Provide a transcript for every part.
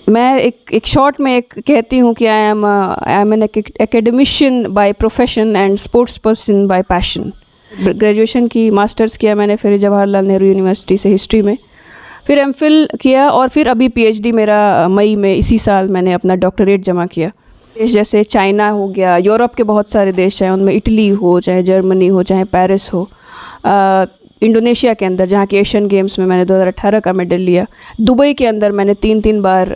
मैं एक शॉर्ट में एक कहती हूँ कि I am N academician by profession and sports person by passion. Graduation की, मास्टर्स किया मैंने फिर जवाहरलाल नेहरू यूनिवर्सिटी से हिस्ट्री में, फिर एमफिल किया और फिर अभी पीएचडी मेरा मई में इसी साल मैंने अपना डॉक्टरेट जमा किया। देश जैसे चाइना हो गया, यूरोप के बहुत सारे देश हैं, उनमें इटली हो, चाहे जर्मनी हो, चाहे पेरिस हो, इंडोनेशिया के अंदर जहाँ के एशियन गेम्स में मैंने 2018 का मेडल लिया, दुबई के अंदर मैंने 3 बार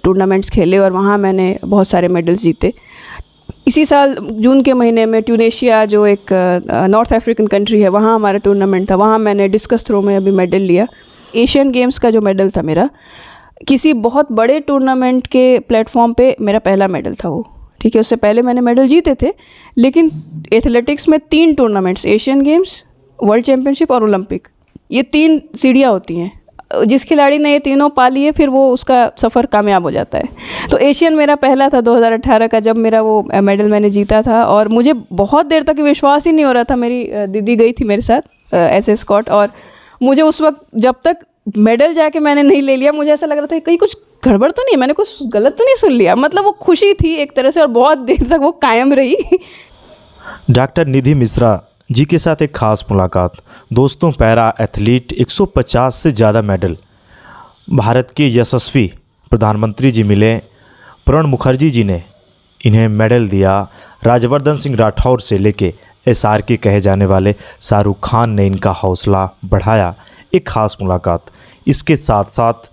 टूर्नामेंट्स खेले और वहाँ मैंने बहुत सारे मेडल्स जीते। इसी साल जून के महीने में ट्यूनेशिया, जो एक नॉर्थ अफ्रीकन कंट्री है, वहाँ हमारा टूर्नामेंट था, वहाँ मैंने डिस्कस थ्रो में अभी मेडल लिया। एशियन गेम्स का जो मेडल था मेरा, किसी बहुत बड़े टूर्नामेंट के प्लेटफॉर्म पे मेरा पहला मेडल था वो, ठीक है। उससे पहले मैंने मेडल जीते थे, लेकिन एथलेटिक्स में 3 tournaments, Asian games, world championship और ओलंपिक, ये 3 सीढ़ियाँ होती हैं। जिस खिलाड़ी ने ये तीनों पा लिए फिर वो उसका सफ़र कामयाब हो जाता है। तो एशियन मेरा पहला था 2018 का, जब मेरा वो मेडल मैंने जीता था, और मुझे बहुत देर तक विश्वास ही नहीं हो रहा था। मेरी दीदी गई थी मेरे साथ एज एस्कॉर्ट, और मुझे उस वक्त जब तक मेडल जाके मैंने नहीं ले लिया, मुझे ऐसा लग रहा था कहीं कुछ गड़बड़ तो नहीं, मैंने कुछ गलत तो नहीं सुन लिया। मतलब वो खुशी थी एक तरह से, और बहुत देर तक वो कायम रही। डॉक्टर निधि मिश्रा जी के साथ एक खास मुलाकात। दोस्तों, पैरा एथलीट, 150 से ज़्यादा मेडल, भारत के यशस्वी प्रधानमंत्री जी मिले, प्रणब मुखर्जी जी ने इन्हें मेडल दिया, राज्यवर्धन सिंह राठौर से लेके SRK कहे जाने वाले शाहरुख खान ने इनका हौसला बढ़ाया। एक खास मुलाकात। इसके साथ साथ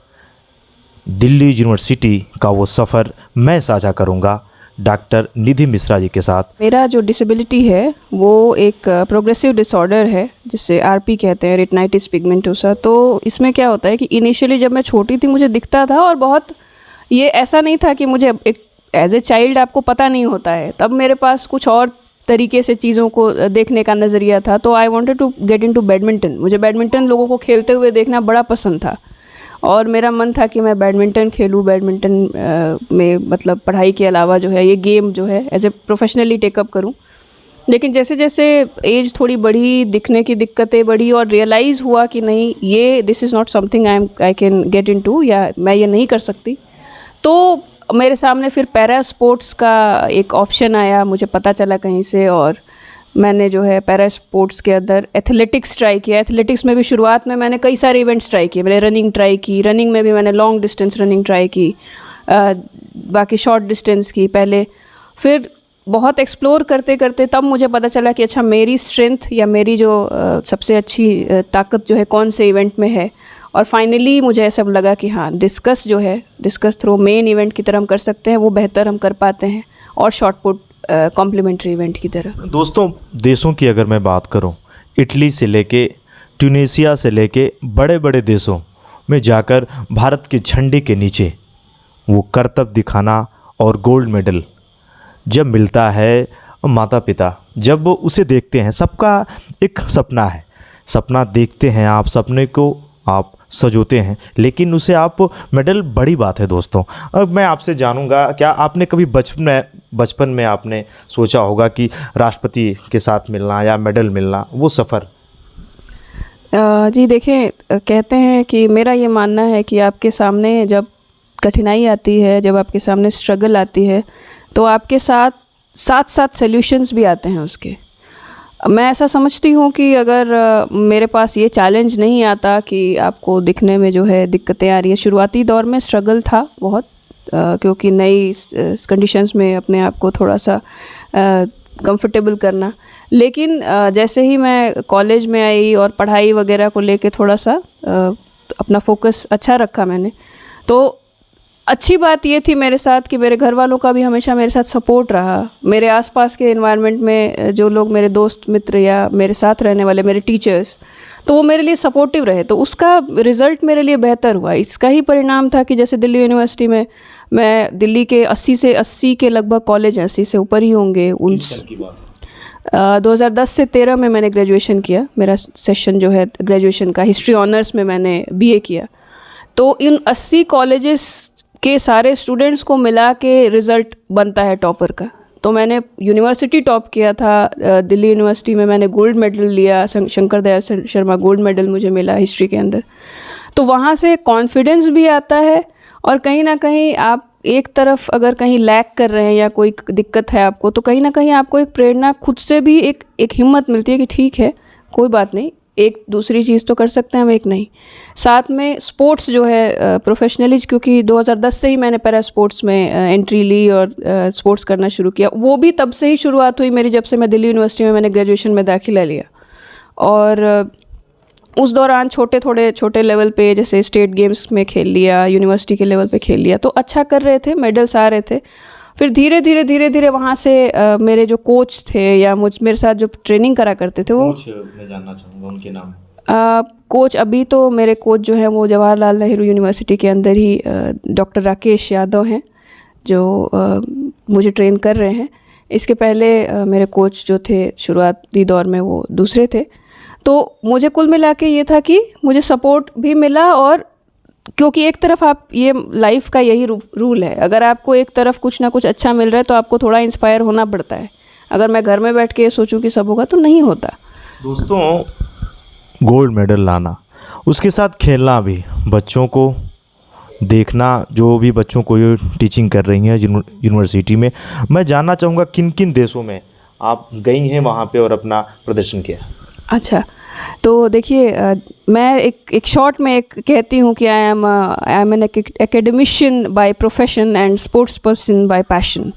दिल्ली यूनिवर्सिटी का वो सफ़र मैं साझा करूँगा डॉक्टर निधि मिश्रा जी के साथ। मेरा जो डिसेबिलिटी है वो एक प्रोग्रेसिव डिसऑर्डर है, जिससे RP कहते हैं, रेटिनाइटिस पिगमेंटोसा। तो इसमें क्या होता है कि इनिशियली जब मैं छोटी थी मुझे दिखता था, और बहुत, ये ऐसा नहीं था कि मुझे एक एज ए चाइल्ड आपको पता नहीं होता है, तब मेरे पास कुछ और तरीके से चीज़ों को देखने का नज़रिया था। तो I wanted to get into badminton. मुझे बैडमिंटन लोगों को खेलते हुए देखना बड़ा पसंद था, और मेरा मन था कि मैं बैडमिंटन खेलूँ, बैडमिंटन में मतलब पढ़ाई के अलावा जो है ये गेम जो है एज ए प्रोफेशनली टेकअप करूँ। लेकिन जैसे जैसे एज थोड़ी बढ़ी, दिखने की दिक्कतें बढ़ी, और रियलाइज़ हुआ कि नहीं, ये this is not something I can get into, या मैं ये नहीं कर सकती। तो मेरे सामने फिर पैरा स्पोर्ट्स का एक ऑप्शन आया, मुझे पता चला कहीं से, और मैंने जो है पैरा स्पोर्ट्स के अंदर एथलेटिक्स ट्राई किया। एथलेटिक्स में भी शुरुआत में मैंने कई सारे इवेंट्स ट्राई किए। मैंने रनिंग ट्राई की, रनिंग में भी मैंने लॉन्ग डिस्टेंस रनिंग ट्राई की, बाकी शॉर्ट डिस्टेंस की पहले। फिर बहुत एक्सप्लोर करते करते तब मुझे पता चला कि अच्छा, मेरी स्ट्रेंथ या मेरी जो सबसे अच्छी ताकत जो है कौन से इवेंट में है। और फाइनली मुझे ऐसा लगा कि हाँ, डिस्कस जो है, डिस्कस थ्रो मेन इवेंट की तरह हम कर सकते हैं, वो बेहतर हम कर पाते हैं, और शॉर्ट पुट कॉम्प्लीमेंट्री इवेंट की तरह। दोस्तों, देशों की अगर मैं बात करूं, इटली से लेके ट्यूनीशिया से लेके बड़े बड़े देशों में जाकर भारत के झंडे के नीचे वो करतब दिखाना और गोल्ड मेडल जब मिलता है, माता पिता जब वो उसे देखते हैं, सबका एक सपना है, सपना देखते हैं आप, सपने को आप सजोते हैं, लेकिन उसे आप मेडल बड़ी बात है। दोस्तों, अब मैं आपसे जानूंगा, क्या आपने कभी बचपन में आपने सोचा होगा कि राष्ट्रपति के साथ मिलना या मेडल मिलना, वो सफ़र? जी देखें, कहते हैं कि मेरा ये मानना है कि आपके सामने जब कठिनाई आती है, जब आपके सामने स्ट्रगल आती है, तो आपके साथ साथ सॉल्यूशंस भी आते हैं उसके। मैं ऐसा समझती हूँ कि अगर मेरे पास ये चैलेंज नहीं आता कि आपको दिखने में जो है दिक्कतें आ रही है, शुरुआती दौर में स्ट्रगल था बहुत, क्योंकि नई कंडीशंस में अपने आप को थोड़ा सा कंफर्टेबल करना। लेकिन जैसे ही मैं कॉलेज में आई और पढ़ाई वगैरह को लेके थोड़ा सा अपना फोकस अच्छा रखा मैंने, तो अच्छी बात ये थी मेरे साथ कि मेरे घर वालों का भी हमेशा मेरे साथ सपोर्ट रहा। मेरे आसपास के एनवायरनमेंट में जो लोग मेरे दोस्त मित्र या मेरे साथ रहने वाले मेरे टीचर्स, तो वो मेरे लिए सपोर्टिव रहे, तो उसका रिज़ल्ट मेरे लिए बेहतर हुआ। इसका ही परिणाम था कि जैसे दिल्ली यूनिवर्सिटी में, मैं दिल्ली के 80 के लगभग कॉलेज हैं, 80 से ऊपर ही होंगे। उन 2010 से 13 में मैंने ग्रेजुएशन किया। मेरा सेशन जो है ग्रेजुएशन का हिस्ट्री ऑनर्स में मैंने BA किया। तो इन 80 कॉलेजेस के सारे स्टूडेंट्स को मिला के रिज़ल्ट बनता है टॉपर का। तो मैंने यूनिवर्सिटी टॉप किया था। दिल्ली यूनिवर्सिटी में मैंने गोल्ड मेडल लिया, शंकर दयाल शर्मा गोल्ड मेडल मुझे मिला हिस्ट्री के अंदर। तो वहाँ से कॉन्फिडेंस भी आता है, और कहीं ना कहीं आप एक तरफ अगर कहीं लैक कर रहे हैं या कोई दिक्कत है आपको, तो कहीं ना कहीं आपको एक प्रेरणा खुद से भी एक हिम्मत मिलती है कि ठीक है, कोई बात नहीं, एक दूसरी चीज़ तो कर सकते हैं हम, एक नहीं। साथ में स्पोर्ट्स जो है प्रोफेशनली, क्योंकि 2010 से ही मैंने पैरा स्पोर्ट्स में एंट्री ली और स्पोर्ट्स करना शुरू किया। वो भी तब से ही शुरुआत हुई मेरी, जब से मैं दिल्ली यूनिवर्सिटी में मैंने ग्रेजुएशन में दाखिला लिया। और उस दौरान छोटे लेवल पे जैसे स्टेट गेम्स में खेल लिया, यूनिवर्सिटी के लेवल पे खेल लिया, तो अच्छा कर रहे थे, मेडल्स आ रहे थे। फिर धीरे धीरे वहाँ से मेरे जो कोच थे या मेरे साथ जो ट्रेनिंग करा करते थे, वो कोच मैं जानना चाहूँगा उनके नाम। कोच अभी तो मेरे कोच जो हैं वो जवाहरलाल नेहरू यूनिवर्सिटी के अंदर ही डॉक्टर राकेश यादव हैं, जो मुझे ट्रेन कर रहे हैं। इसके पहले मेरे कोच जो थे शुरुआती दौर में, वो दूसरे थे। तो मुझे कुल मिला के ये था कि मुझे सपोर्ट भी मिला, और क्योंकि एक तरफ आप, ये लाइफ का यही रूल है, अगर आपको एक तरफ कुछ ना कुछ अच्छा मिल रहा है तो आपको थोड़ा इंस्पायर होना पड़ता है। अगर मैं घर में बैठ के ये सोचूं कि सब होगा तो नहीं होता। दोस्तों, गोल्ड मेडल लाना, उसके साथ खेलना भी, बच्चों को देखना, जो भी बच्चों को ये टीचिंग कर रही हैं यूनिवर्सिटी में, मैं जानना चाहूँगा किन किन देशों में आप गई हैं वहाँ पे और अपना प्रदर्शन किया। अच्छा, तो देखिए, मैं एक शॉर्ट में एक कहती हूँ कि I am N academician by profession and sports person by passion.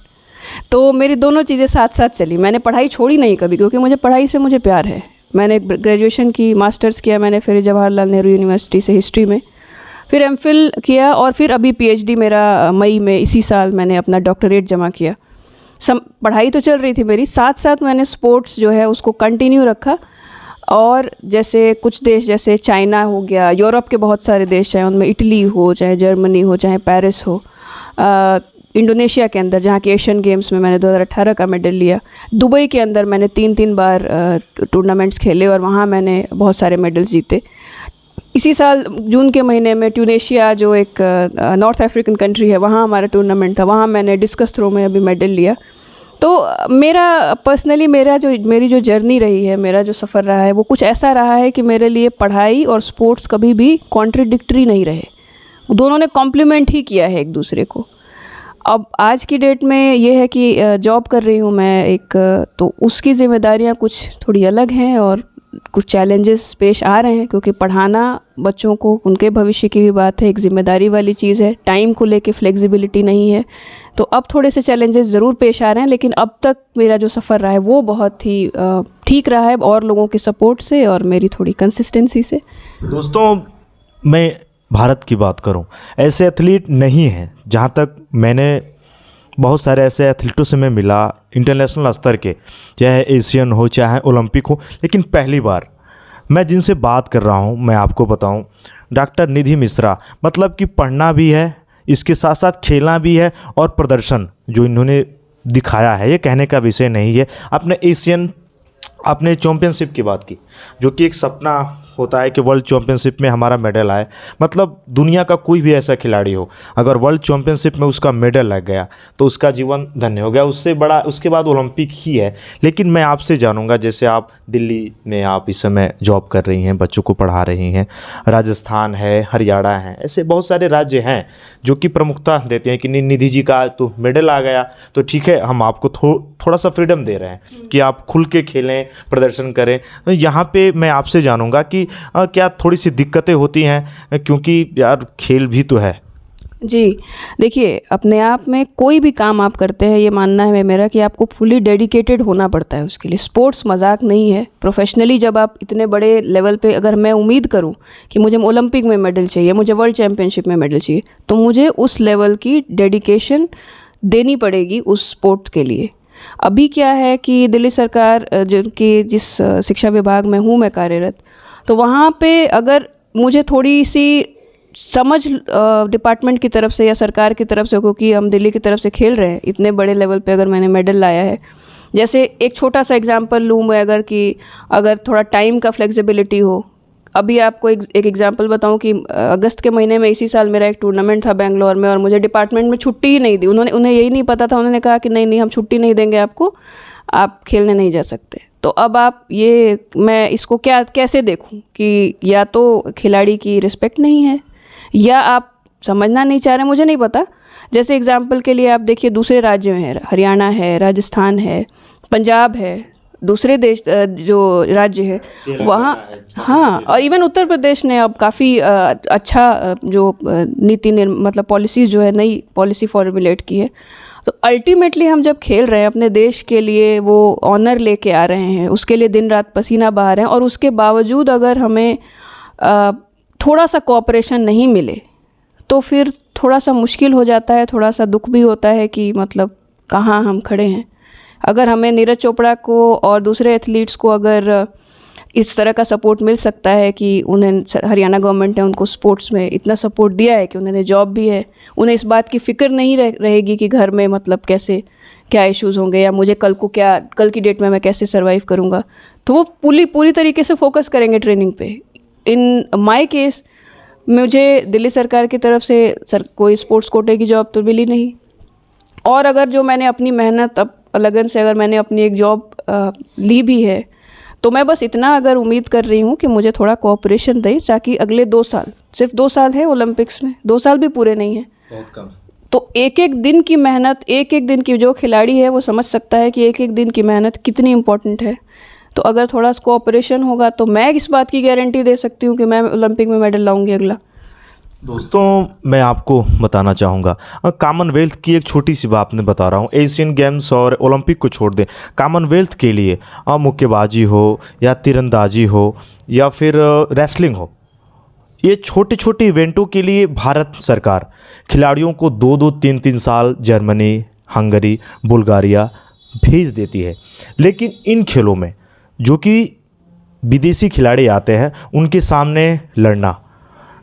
तो मेरी दोनों चीज़ें साथ साथ चली। मैंने पढ़ाई छोड़ी नहीं कभी, क्योंकि मुझे पढ़ाई से मुझे प्यार है। मैंने ग्रेजुएशन की, मास्टर्स किया मैंने फिर जवाहरलाल नेहरू यूनिवर्सिटी से हिस्ट्री में, फिर एमफिल किया, और फिर अभी पीएचडी मेरा मई में इसी साल मैंने अपना डॉक्टरेट जमा किया। पढ़ाई तो चल रही थी मेरी, साथ साथ मैंने स्पोर्ट्स जो है उसको कंटिन्यू रखा। और जैसे कुछ देश, जैसे चाइना हो गया, यूरोप के बहुत सारे देश, चाहे उनमें इटली हो, चाहे जर्मनी हो, चाहे पेरिस हो, इंडोनेशिया के अंदर जहाँ के एशियन गेम्स में मैंने 2018 का मेडल लिया, दुबई के अंदर मैंने 3 बार टूर्नामेंट्स खेले और वहाँ मैंने बहुत सारे मेडल्स जीते। इसी साल जून के महीने में ट्यूनेशिया, जो एक नॉर्थ अफ्रीकन कंट्री है, वहाँ हमारा टूर्नामेंट था, वहाँ मैंने डिस्कस थ्रो में अभी मेडल लिया। तो मेरा पर्सनली, मेरी जो जर्नी रही है, मेरा जो सफ़र रहा है, वो कुछ ऐसा रहा है कि मेरे लिए पढ़ाई और स्पोर्ट्स कभी भी कॉन्ट्रडिक्टरी नहीं रहे, दोनों ने कॉम्प्लीमेंट ही किया है एक दूसरे को। अब आज की डेट में ये है कि जॉब कर रही हूँ मैं एक, तो उसकी ज़िम्मेदारियाँ कुछ थोड़ी अलग हैं और कुछ चैलेंजेस पेश आ रहे हैं, क्योंकि पढ़ाना बच्चों को, उनके भविष्य की भी बात है, एक ज़िम्मेदारी वाली चीज़ है, टाइम को लेके फ्लेक्सिबिलिटी नहीं है। तो अब थोड़े से चैलेंजेस ज़रूर पेश आ रहे हैं, लेकिन अब तक मेरा जो सफ़र रहा है वो बहुत ही ठीक रहा है, और लोगों के सपोर्ट से और मेरी थोड़ी कंसिस्टेंसी से। दोस्तों, मैं भारत की बात करूं, ऐसे एथलीट नहीं हैं, जहां तक मैंने बहुत सारे ऐसे एथलीटों से मैं मिला इंटरनेशनल स्तर के, चाहे एशियन हो चाहे ओलंपिक हो, लेकिन पहली बार मैं जिनसे बात कर रहा हूं, मैं आपको बताऊं, डॉक्टर निधि मिश्रा। मतलब कि पढ़ना भी है, इसके साथ साथ खेलना भी है, और प्रदर्शन जो इन्होंने दिखाया है, ये कहने का विषय नहीं है। अपने चैम्पियनशिप की बात की, जो कि एक सपना होता है कि वर्ल्ड चैम्पियनशिप में हमारा मेडल आए। मतलब दुनिया का कोई भी ऐसा खिलाड़ी हो, अगर वर्ल्ड चैम्पियनशिप में उसका मेडल लग गया तो उसका जीवन धन्य हो गया, उससे बड़ा उसके बाद ओलंपिक ही है। लेकिन मैं आपसे जानूंगा, जैसे आप दिल्ली में आप इस समय जॉब कर रही हैं, बच्चों को पढ़ा रही हैं, राजस्थान है, हरियाणा है, ऐसे बहुत सारे राज्य हैं जो कि प्रमुखता देते हैं कि निधि जी का तो मेडल आ गया तो ठीक है, हम आपको थोड़ा सा फ्रीडम दे रहे हैं कि आप खुल के खेलें, प्रदर्शन करें। यहाँ पे मैं आपसे जानूंगा कि क्या थोड़ी सी दिक्कतें होती हैं, क्योंकि यार खेल भी तो है। जी, देखिए, अपने आप में कोई भी काम आप करते हैं, ये मानना है मेरा कि आपको फुली डेडिकेटेड होना पड़ता है उसके लिए। स्पोर्ट्स मजाक नहीं है। प्रोफेशनली जब आप इतने बड़े लेवल पे, अगर मैं उम्मीद करूं कि मुझे ओलंपिक में मेडल चाहिए, मुझे वर्ल्ड चैम्पियनशिप में मेडल चाहिए, तो मुझे उस लेवल की डेडिकेशन देनी पड़ेगी उस स्पोर्ट्स के लिए। अभी क्या है कि दिल्ली सरकार जिस शिक्षा विभाग में हूँ मैं कार्यरत, तो वहाँ पे अगर मुझे थोड़ी सी समझ डिपार्टमेंट की तरफ से या सरकार की तरफ से, क्योंकि हम दिल्ली की तरफ से खेल रहे हैं इतने बड़े लेवल पे, अगर मैंने मेडल लाया है, जैसे एक छोटा सा एग्जांपल लूँ मैं, अगर थोड़ा टाइम का फ्लेक्सिबिलिटी हो। अभी आपको एक एग्जांपल बताऊं कि अगस्त के महीने में इसी साल मेरा एक टूर्नामेंट था बेंगलोर में, और मुझे डिपार्टमेंट में छुट्टी ही नहीं दी। उन्हें यही नहीं पता था, उन्होंने कहा कि नहीं हम छुट्टी नहीं देंगे आपको, आप खेलने नहीं जा सकते। तो अब मैं इसको कैसे देखूं कि या तो खिलाड़ी की रिस्पेक्ट नहीं है, या आप समझना नहीं चाह रहे, मुझे नहीं पता। जैसे एग्जाम्पल के लिए आप देखिए दूसरे राज्यों में है, हरियाणा है, राजस्थान है, पंजाब है, दूसरे देश जो राज्य है वहाँ, हाँ, और इवन उत्तर प्रदेश ने अब काफ़ी अच्छा जो मतलब पॉलिसीज़ जो है, नई पॉलिसी फॉर्मुलेट की है। तो अल्टीमेटली हम जब खेल रहे हैं अपने देश के लिए, वो ऑनर लेके आ रहे हैं, उसके लिए दिन रात पसीना बहा रहे हैं, और उसके बावजूद अगर हमें थोड़ा सा कोऑपरेशन नहीं मिले तो फिर थोड़ा सा मुश्किल हो जाता है, थोड़ा सा दुख भी होता है कि मतलब कहाँ हम खड़े हैं। अगर हमें नीरज चोपड़ा को और दूसरे एथलीट्स को अगर इस तरह का सपोर्ट मिल सकता है कि उन्हें हरियाणा गवर्नमेंट ने उनको स्पोर्ट्स में इतना सपोर्ट दिया है कि उन्हें जॉब भी है, उन्हें इस बात की फ़िक्र नहीं रहेगी कि घर में मतलब कैसे क्या इश्यूज़ होंगे या मुझे कल की डेट में मैं कैसे सर्वाइव करूँगा, तो वो पूरी तरीके से फोकस करेंगे ट्रेनिंग पे। इन माय केस मुझे दिल्ली सरकार की तरफ से कोई स्पोर्ट्स कोटे की जॉब तो मिली नहीं, और अगर जो मैंने अपनी मेहनत लगन से अगर मैंने अपनी एक जॉब ली भी है, तो मैं बस इतना अगर उम्मीद कर रही हूँ कि मुझे थोड़ा कोऑपरेशन दे, ताकि अगले 2 साल, सिर्फ 2 साल है ओलंपिक्स में, 2 साल भी पूरे नहीं है, बहुत कम है। तो एक दिन की मेहनत, एक दिन की जो खिलाड़ी है वो समझ सकता है कि एक दिन की मेहनत कितनी इम्पोर्टेंट है। तो अगर थोड़ा कोऑपरेशन होगा तो मैं इस बात की गारंटी दे सकती हूँ कि मैं ओलंपिक में मेडल लाऊंगी अगला। दोस्तों, मैं आपको बताना चाहूँगा, कॉमनवेल्थ की एक छोटी सी बात मैं बता रहा हूँ। एशियन गेम्स और ओलंपिक को छोड़ दें, कॉमनवेल्थ के लिए मुक्केबाजी हो या तीरंदाजी हो या फिर रेसलिंग हो, ये छोटे छोटे इवेंटों के लिए भारत सरकार खिलाड़ियों को 2-2, 3-3 साल जर्मनी, हंगरी, बुल्गारिया भेज देती है। लेकिन इन खेलों में जो कि विदेशी खिलाड़ी आते हैं, उनके सामने लड़ना,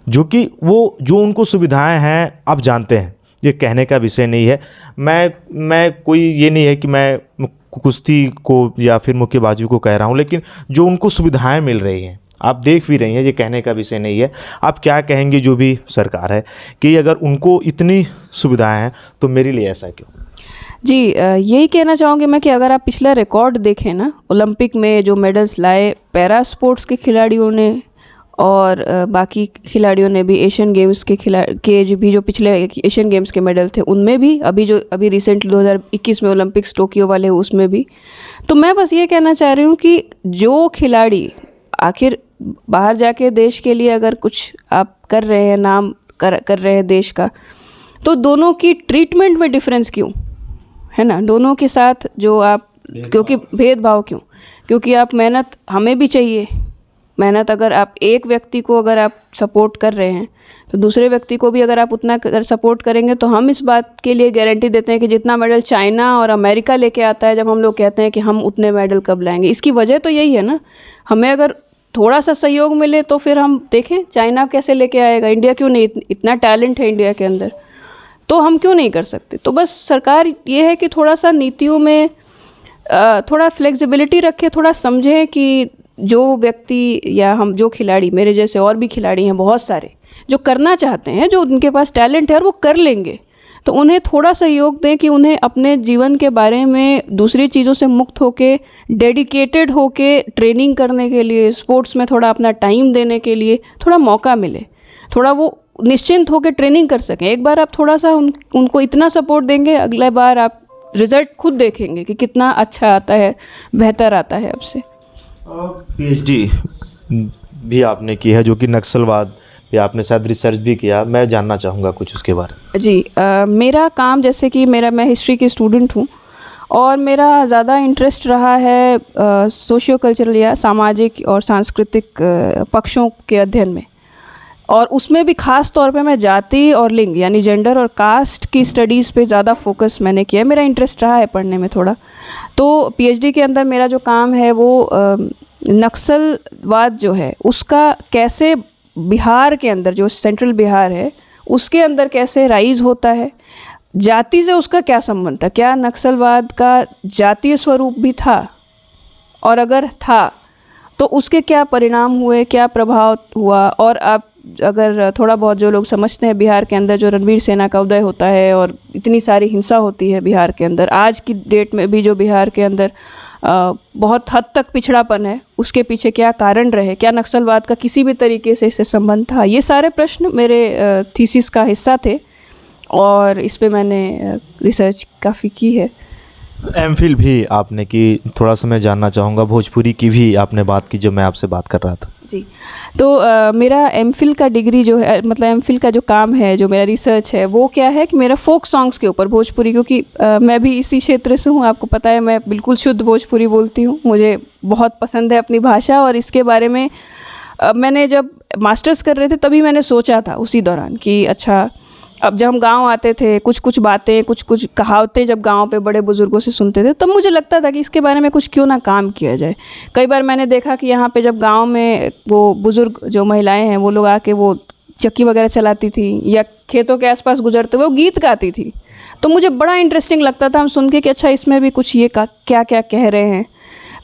जो उनको सुविधाएं हैं, आप जानते हैं, ये कहने का विषय नहीं है। मैं कोई ये नहीं है कि मैं कुश्ती को या फिर मुक्केबाजी को कह रहा हूँ, लेकिन जो उनको सुविधाएं मिल रही हैं, आप देख भी रही हैं, ये कहने का विषय नहीं है। आप क्या कहेंगे जो भी सरकार है कि अगर उनको इतनी सुविधाएं हैं तो मेरे लिए ऐसा क्यों? जी, यही कहना चाहूँगी मैं कि अगर आप पिछला रिकॉर्ड देखें ना, ओलंपिक में जो मेडल्स लाए पैरा स्पोर्ट्स के खिलाड़ियों ने और बाकी खिलाड़ियों ने भी, एशियन गेम्स के जो पिछले एशियन गेम्स के मेडल थे उनमें भी, अभी रिसेंटली 2021 में ओलंपिक्स टोक्यो वाले उसमें भी। तो मैं बस ये कहना चाह रही हूँ कि जो खिलाड़ी आखिर बाहर जाके देश के लिए अगर कुछ आप कर रहे हैं, नाम कर रहे हैं देश का, तो दोनों की ट्रीटमेंट में डिफरेंस क्यों है ना? दोनों के साथ जो आप, क्योंकि भेदभाव क्यों? क्योंकि आप मेहनत, हमें भी चाहिए मेहनत। अगर आप एक व्यक्ति को अगर आप सपोर्ट कर रहे हैं तो दूसरे व्यक्ति को भी अगर आप उतना अगर सपोर्ट करेंगे, तो हम इस बात के लिए गारंटी देते हैं कि जितना मेडल चाइना और अमेरिका लेके आता है, जब हम लोग कहते हैं कि हम उतने मेडल कब लाएंगे, इसकी वजह तो यही है ना। हमें अगर थोड़ा सा सहयोग मिले तो फिर हम देखें चाइना कैसे लेके आएगा, इंडिया क्यों नहीं, इतना टैलेंट है इंडिया के अंदर, तो हम क्यों नहीं कर सकते? तो बस सरकार ये है कि थोड़ा सा नीतियों में थोड़ा फ्लेक्सिबिलिटी रखे, थोड़ा समझें कि जो व्यक्ति या हम जो खिलाड़ी, मेरे जैसे और भी खिलाड़ी हैं बहुत सारे जो करना चाहते हैं, जो उनके पास टैलेंट है और वो कर लेंगे, तो उन्हें थोड़ा सहयोग दें कि उन्हें अपने जीवन के बारे में दूसरी चीज़ों से मुक्त होके, डेडिकेटेड होके ट्रेनिंग करने के लिए, स्पोर्ट्स में थोड़ा अपना टाइम देने के लिए थोड़ा मौका मिले, थोड़ा वो निश्चिंत होकर ट्रेनिंग कर सकें। एक बार आप थोड़ा सा उनको इतना सपोर्ट देंगे, अगले बार आप रिज़ल्ट खुद देखेंगे कि कितना अच्छा आता है, बेहतर आता है आपसे। पीएचडी भी आपने की है, जो कि नक्सलवाद पे आपने शायद रिसर्च भी किया, मैं जानना चाहूँगा कुछ उसके बारे में। जी, मेरा काम, जैसे कि मैं हिस्ट्री की स्टूडेंट हूँ और मेरा ज़्यादा इंटरेस्ट रहा है सोशियो कल्चरल या सामाजिक और सांस्कृतिक पक्षों के अध्ययन में, और उसमें भी ख़ास तौर पे मैं जाति और लिंग यानी जेंडर और कास्ट की स्टडीज़ पे ज़्यादा फोकस मैंने किया है। मेरा इंटरेस्ट रहा है पढ़ने में थोड़ा। तो पीएचडी के अंदर मेरा जो काम है वो नक्सलवाद जो है उसका कैसे बिहार के अंदर, जो सेंट्रल बिहार है उसके अंदर कैसे राइज होता है, जाति से उसका क्या संबंध था, क्या नक्सलवाद का जातीय स्वरूप भी था, और अगर था तो उसके क्या परिणाम हुए, क्या प्रभाव हुआ। और आप अगर थोड़ा बहुत जो लोग समझते हैं, बिहार के अंदर जो रणवीर सेना का उदय होता है और इतनी सारी हिंसा होती है बिहार के अंदर, आज की डेट में भी जो बिहार के अंदर बहुत हद तक पिछड़ापन है, उसके पीछे क्या कारण रहे, क्या नक्सलवाद का किसी भी तरीके से इससे संबंध था, ये सारे प्रश्न मेरे थीसिस का हिस्सा थे और इस पे मैंने रिसर्च काफ़ी की है। एमफिल भी आपने की, थोड़ा सा मैं जानना चाहूँगा, भोजपुरी की भी आपने बात की जब मैं आपसे बात कर रहा था। जी, तो मेरा एमफिल का डिग्री जो है, मतलब एमफिल का जो काम है, जो मेरा रिसर्च है, वो क्या है कि मेरा फोक सॉन्ग्स के ऊपर, भोजपुरी, क्योंकि मैं भी इसी क्षेत्र से हूँ, आपको पता है मैं बिल्कुल शुद्ध भोजपुरी बोलती हूँ, मुझे बहुत पसंद है अपनी भाषा। और इसके बारे में मैंने जब मास्टर्स कर रहे थे तभी मैंने सोचा था उसी दौरान कि अच्छा, अब जब हम गांव आते थे, कुछ कुछ बातें, कुछ कुछ कहावतें जब गांव पे बड़े बुज़ुर्गों से सुनते थे, तब मुझे लगता था कि इसके बारे में कुछ क्यों ना काम किया जाए। कई बार मैंने देखा कि यहाँ पे जब गांव में वो बुज़ुर्ग जो महिलाएं हैं, वो लोग आके वो चक्की वगैरह चलाती थी या खेतों के आसपास गुजरते हुए वो गीत गाती थी, तो मुझे बड़ा इंटरेस्टिंग लगता था हम सुन के कि अच्छा, इसमें भी कुछ ये क्या क्या कह रहे हैं।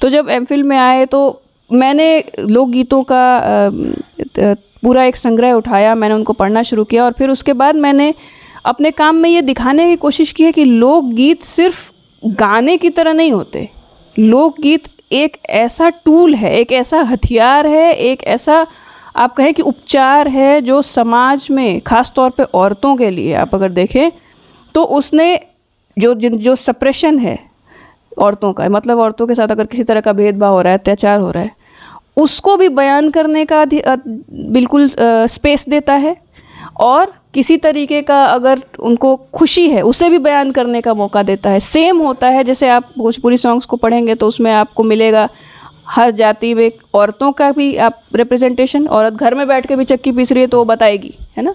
तो जब एमफिल में आए तो मैंने लोकगीतों का पूरा एक संग्रह उठाया, मैंने उनको पढ़ना शुरू किया और फिर उसके बाद मैंने अपने काम में ये दिखाने की कोशिश की है कि लोकगीत सिर्फ गाने की तरह नहीं होते। लोकगीत एक ऐसा टूल है, एक ऐसा हथियार है, एक ऐसा आप कहें कि उपचार है जो समाज में, ख़ास तौर पे औरतों के लिए आप अगर देखें तो उसने जो सप्रेशन है औरतों का, मतलब औरतों के साथ अगर किसी तरह का भेदभाव हो रहा है, अत्याचार हो रहा है, उसको भी बयान करने का बिल्कुल स्पेस देता है और किसी तरीके का अगर उनको खुशी है उसे भी बयान करने का मौका देता है। सेम होता है, जैसे आप भोजपुरी सॉन्ग्स को पढ़ेंगे तो उसमें आपको मिलेगा हर जाति में औरतों का भी आप रिप्रेजेंटेशन, औरत घर में बैठ के भी चक्की पीस रही है तो वो बताएगी, है ना,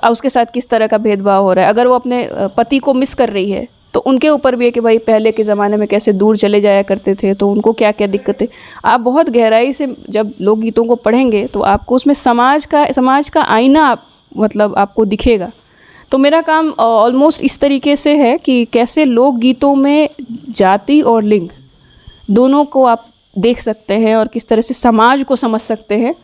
और उसके साथ किस तरह का भेदभाव हो रहा है। अगर वो अपने पति को मिस कर रही है तो उनके ऊपर भी है कि भाई पहले के ज़माने में कैसे दूर चले जाया करते थे, तो उनको क्या क्या दिक्कतें। आप बहुत गहराई से जब लोकगीतों को पढ़ेंगे तो आपको उसमें समाज का आईना मतलब आपको दिखेगा। तो मेरा काम ऑलमोस्ट इस तरीके से है कि कैसे लोकगीतों में जाति और लिंग दोनों को आप देख सकते हैं और किस तरह से समाज को समझ सकते हैं।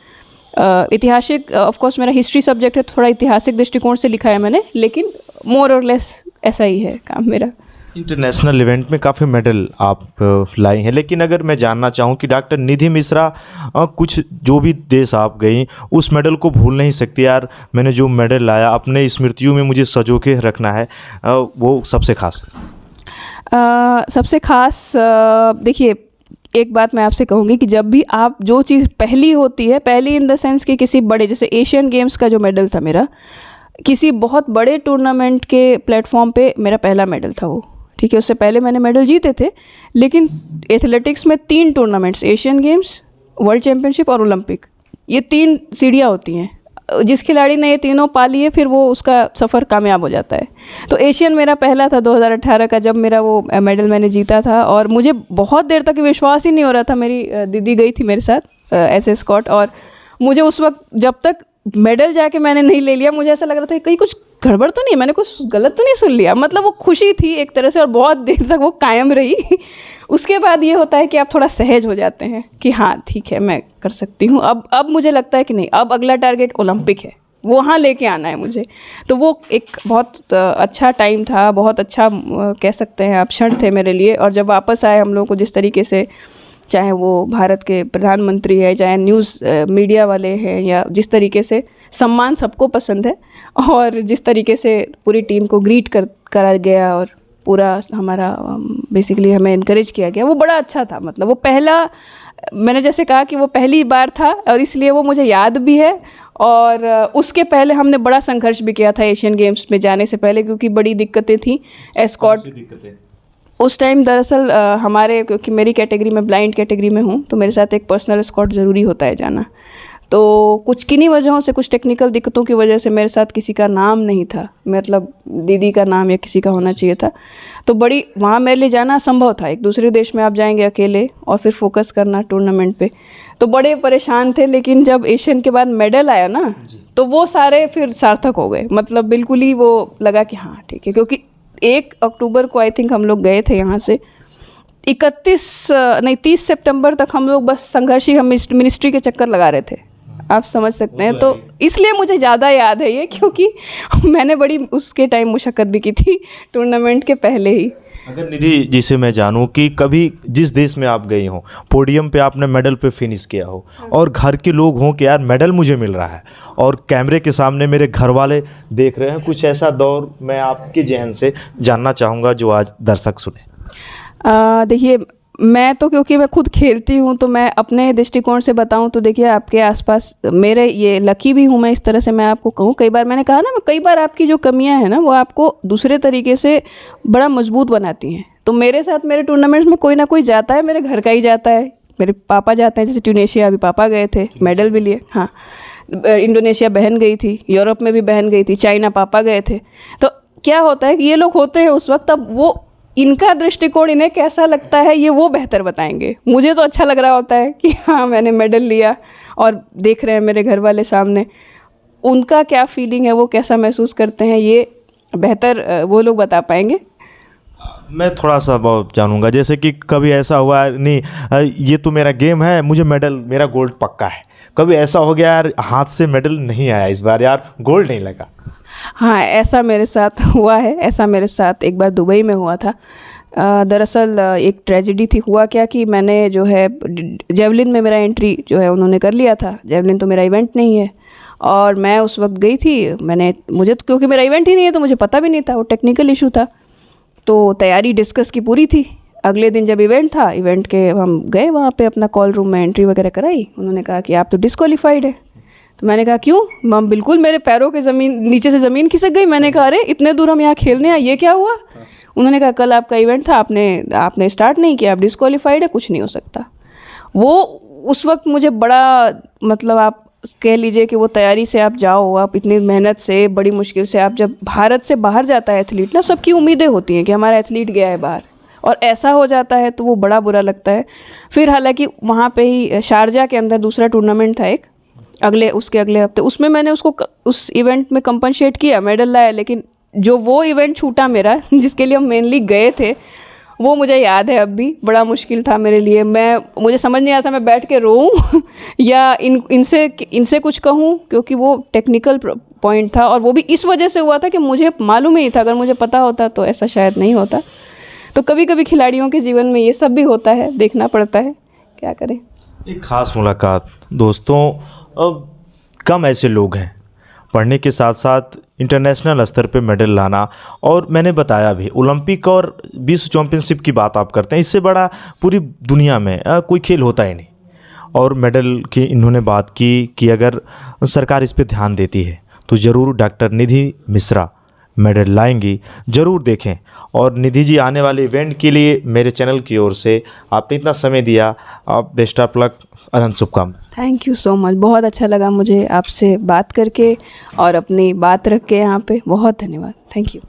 ऐतिहासिक, ऑफ कोर्स मेरा हिस्ट्री सब्जेक्ट है, थोड़ा ऐतिहासिक दृष्टिकोण से लिखा है मैंने, लेकिन मोर और लेस ऐसा ही है काम मेरा। इंटरनेशनल इवेंट में काफ़ी मेडल आप लाई हैं, लेकिन अगर मैं जानना चाहूँ कि डॉक्टर निधि मिश्रा कुछ जो भी देश आप गई उस मेडल को भूल नहीं सकती, यार मैंने जो मेडल लाया अपने स्मृतियों में मुझे सजो के रखना है, वो सबसे खास सबसे खास देखिए, एक बात मैं आपसे कहूँगी कि जब भी आप जो चीज़ पहली होती है, पहली इन द सेंस कि किसी बड़े, जैसे एशियन गेम्स का जो मेडल था मेरा, किसी बहुत बड़े टूर्नामेंट के प्लेटफॉर्म पे मेरा पहला मेडल था वो, ठीक है। उससे पहले मैंने मेडल जीते थे, लेकिन एथलेटिक्स में 3 tournaments, Asian games, world championship और ओलंपिक, ये 3 सीढ़ियाँ होती हैं। जिस खिलाड़ी ने ये तीनों पा लिए फिर वो उसका सफ़र कामयाब हो जाता है। तो एशियन मेरा पहला था 2018 का, जब मेरा वो मेडल मैंने जीता था और मुझे बहुत देर तक विश्वास ही नहीं हो रहा था। मेरी दीदी गई थी मेरे साथ एस एस्कॉर्ट, और मुझे उस वक्त जब तक मेडल जाके मैंने नहीं ले लिया, मुझे ऐसा लग रहा था कहीं कुछ गड़बड़ तो नहीं, मैंने कुछ गलत तो नहीं सुन लिया। मतलब वो खुशी थी एक तरह से और बहुत देर तक वो कायम रही। उसके बाद ये होता है कि आप थोड़ा सहज हो जाते हैं कि हाँ ठीक है मैं कर सकती हूँ। अब मुझे लगता है कि नहीं, अब अगला टारगेट ओलंपिक है, वहाँ लेके आना है मुझे। तो वो एक बहुत अच्छा टाइम था, बहुत अच्छा कह सकते हैं आप क्षण थे मेरे लिए। और जब वापस आए हम लोग को जिस तरीके से, चाहे वो भारत के प्रधानमंत्री है, चाहे न्यूज़ मीडिया वाले हैं, या जिस तरीके से सम्मान सबको पसंद है, और जिस तरीके से पूरी टीम को ग्रीट करा गया और पूरा हमारा बेसिकली हमें इनकरेज किया गया, वो बड़ा अच्छा था। मतलब वो पहला, मैंने जैसे कहा कि वो पहली बार था और इसलिए वो मुझे याद भी है। और उसके पहले हमने बड़ा संघर्ष भी किया था एशियन गेम्स में जाने से पहले, क्योंकि बड़ी दिक्कतें थी। एस्कॉर्ट उस टाइम दरअसल हमारे, क्योंकि मेरी कैटेगरी में ब्लाइंड कैटेगरी में हूँ, तो मेरे साथ एक पर्सनल एस्कॉर्ट ज़रूरी होता है जाना। तो कुछ किन्हीं वजहों से, कुछ टेक्निकल दिक्कतों की वजह से मेरे साथ किसी का नाम नहीं था, मतलब दीदी का नाम या किसी का होना चाहिए था। तो बड़ी वहाँ मेरे लिए जाना असंभव था। एक दूसरे देश में आप जाएंगे अकेले और फिर फोकस करना टूर्नामेंट पे, तो बड़े परेशान थे। लेकिन जब एशियन के बाद मेडल आया ना, तो वो सारे फिर सार्थक हो गए। मतलब बिल्कुल ही वो लगा कि हाँ ठीक है, क्योंकि 1 अक्टूबर को आई थिंक हम लोग गए थे यहाँ से, 30 सितंबर तक हम लोग बस संघर्ष ही, हम मिनिस्ट्री के चक्कर लगा रहे थे। आप समझ सकते हैं। तो इसलिए मुझे ज़्यादा याद है ये, क्योंकि मैंने बड़ी उसके टाइम मुशक्क़त भी की थी टूर्नामेंट के पहले ही। अगर निधि जी से मैं जानूं कि कभी जिस देश में आप गई हो, पोडियम पे आपने मेडल पे फिनिश किया हो और घर के लोग हों कि यार मेडल मुझे मिल रहा है और कैमरे के सामने मेरे घर वाले देख रहे हैं, कुछ ऐसा दौर मैं आपके जहन से जानना चाहूँगा जो आज दर्शक सुने। देखिए, मैं तो क्योंकि मैं खुद खेलती हूँ तो मैं अपने दृष्टिकोण से बताऊँ तो देखिए, आपके आसपास मेरे ये लकी भी हूँ मैं, इस तरह से मैं आपको कहूँ। कई बार मैंने कहा ना, कई बार आपकी जो कमियाँ हैं ना वो आपको दूसरे तरीके से बड़ा मजबूत बनाती हैं। तो मेरे साथ मेरे टूर्नामेंट्स में कोई ना कोई जाता है, मेरे घर का ही जाता है। मेरे पापा जाते हैं, जैसे ट्यूनीशिया अभी पापा गए थे, मेडल भी लिए। हाँ, इंडोनेशिया बहन गई थी, यूरोप में भी बहन गई थी, चाइना पापा गए थे। तो क्या होता है कि ये लोग होते हैं उस वक्त, अब वो इनका दृष्टिकोण इन्हें कैसा लगता है ये वो बेहतर बताएंगे। मुझे तो अच्छा लग रहा होता है कि हाँ मैंने मेडल लिया और देख रहे हैं मेरे घर वाले सामने। उनका क्या फीलिंग है, वो कैसा महसूस करते हैं, ये बेहतर वो लोग बता पाएंगे। मैं थोड़ा सा बहुत जानूंगा, जैसे कि कभी ऐसा हुआ नहीं ये तो मेरा गेम है, मुझे मेडल, मेरा गोल्ड पक्का है, कभी ऐसा हो गया यार हाथ से मेडल नहीं आया इस बार, यार गोल्ड नहीं लगा? हाँ, ऐसा मेरे साथ हुआ है। ऐसा मेरे साथ एक बार दुबई में हुआ था। दरअसल एक ट्रेजेडी थी। हुआ क्या कि मैंने जो है जेवलिन में मेरा एंट्री जो है उन्होंने कर लिया था। जेवलिन तो मेरा इवेंट नहीं है और मैं उस वक्त गई थी। मुझे तो क्योंकि मेरा इवेंट ही नहीं है तो मुझे पता भी नहीं था, वो टेक्निकल इशू था। तो तैयारी डिस्कस की पूरी थी। अगले दिन जब इवेंट था, इवेंट के हम गए वहाँ पे, अपना कॉल रूम में एंट्री वगैरह कराई। उन्होंने कहा कि आप तो डिस्क्वालीफाइड है। तो मैंने कहा क्यों मैम? बिल्कुल मेरे पैरों के नीचे से ज़मीन खिसक गई। मैंने कहा अरे इतने दूर हम यहाँ खेलने आए, ये क्या हुआ? उन्होंने कहा कल आपका इवेंट था, आपने स्टार्ट नहीं किया, आप डिस्क्वालीफाइड है, कुछ नहीं हो सकता। वो उस वक्त मुझे बड़ा, मतलब आप कह लीजिए कि वो तैयारी से आप जाओ, आप इतनी मेहनत से, बड़ी मुश्किल से, आप जब भारत से बाहर जाता है एथलीट ना, सबकी उम्मीदें होती हैं कि हमारा एथलीट गया है बाहर, और ऐसा हो जाता है तो वो बड़ा बुरा लगता है। फिर हालांकि वहाँ पे ही शारजा के अंदर दूसरा टूर्नामेंट था एक, उसके अगले हफ्ते, उसमें मैंने उसको उस इवेंट में कंपनसेट किया, मेडल लाया। लेकिन जो वो इवेंट छूटा मेरा जिसके लिए हम मेनली गए थे, वो मुझे याद है अब भी, बड़ा मुश्किल था मेरे लिए। मुझे समझ नहीं आता मैं बैठ के रोऊं या इनसे कुछ कहूं, क्योंकि वो टेक्निकल पॉइंट था और वो भी इस वजह से हुआ था कि मुझे मालूम ही था। अगर मुझे पता होता तो ऐसा शायद नहीं होता। तो कभी कभी खिलाड़ियों के जीवन में ये सब भी होता है, देखना पड़ता है, क्या करें। एक ख़ास मुलाकात दोस्तों, अब कम ऐसे लोग हैं पढ़ने के साथ साथ इंटरनेशनल स्तर पे मेडल लाना, और मैंने बताया भी ओलंपिक और विश्व चैंपियनशिप की बात आप करते हैं, इससे बड़ा पूरी दुनिया में कोई खेल होता ही नहीं। और मेडल की इन्होंने बात की कि अगर सरकार इस पे ध्यान देती है तो ज़रूर डॉक्टर निधि मिश्रा मेडल लाएंगी, ज़रूर देखें। और निधि जी आने वाले इवेंट के लिए मेरे चैनल की ओर से आपने इतना समय दिया, आप बेस्ट ऑफ लक, अनंत शुभकामनाएं। Thank you so much. बहुत अच्छा लगा मुझे आपसे बात करके और अपनी बात रख के यहाँ पे। बहुत धन्यवाद। Thank you.